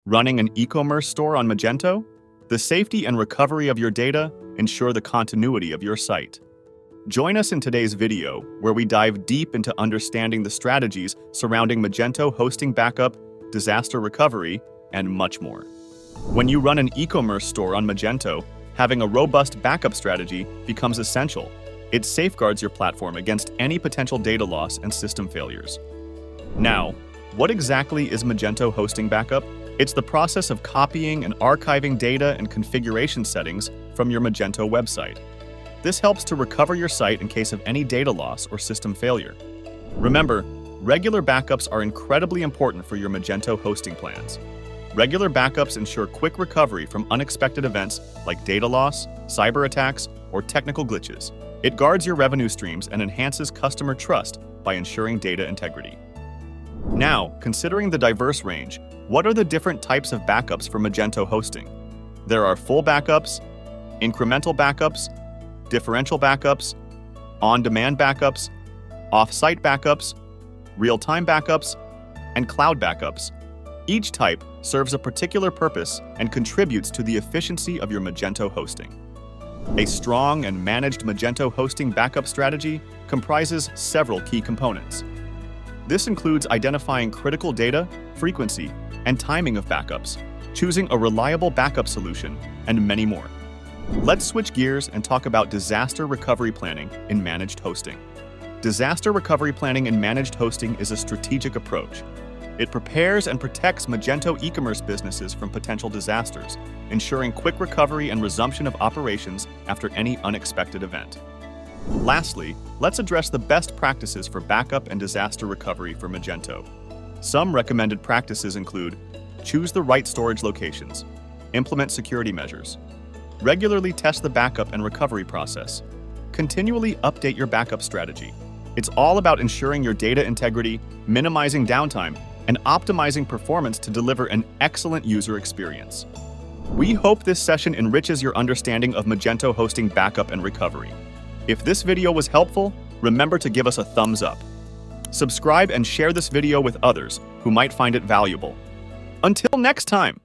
Running an e-commerce store on Magento? The safety and recovery of your data ensure the continuity of your site. Join us in today's video, where we dive deep into understanding the strategies surrounding Magento hosting backup, disaster recovery, and much more. When you run an e-commerce store on Magento, having a robust backup strategy becomes essential. It safeguards your platform against any potential data loss and system failures. Now, what exactly is Magento hosting backup? It's the process of copying and archiving data and configuration settings from your Magento website. This helps to recover your site in case of any data loss or system failure. Remember, regular backups are incredibly important for your Magento hosting plans. Regular backups ensure quick recovery from unexpected events like data loss, cyber attacks, or technical glitches. It guards your revenue streams and enhances customer trust by ensuring data integrity. Now, considering the diverse range, what are the different types of backups for Magento hosting? There are full backups, incremental backups, differential backups, on-demand backups, off-site backups, real-time backups, and cloud backups. Each type serves a particular purpose and contributes to the efficiency of your Magento hosting. A strong and managed Magento hosting backup strategy comprises several key components. This includes identifying critical data, frequency, and timing of backups, choosing a reliable backup solution, and many more. Let's switch gears and talk about disaster recovery planning in managed hosting. Disaster recovery planning in managed hosting is a strategic approach. It prepares and protects Magento e-commerce businesses from potential disasters, ensuring quick recovery and resumption of operations after any unexpected event. Lastly, let's address the best practices for backup and disaster recovery for Magento. Some recommended practices include: choose the right storage locations, implement security measures, regularly test the backup and recovery process, continually update your backup strategy. It's all about ensuring your data integrity, minimizing downtime, and optimizing performance to deliver an excellent user experience. We hope this session enriches your understanding of Magento hosting backup and recovery. If this video was helpful, remember to give us a thumbs up. Subscribe and share this video with others who might find it valuable. Until next time!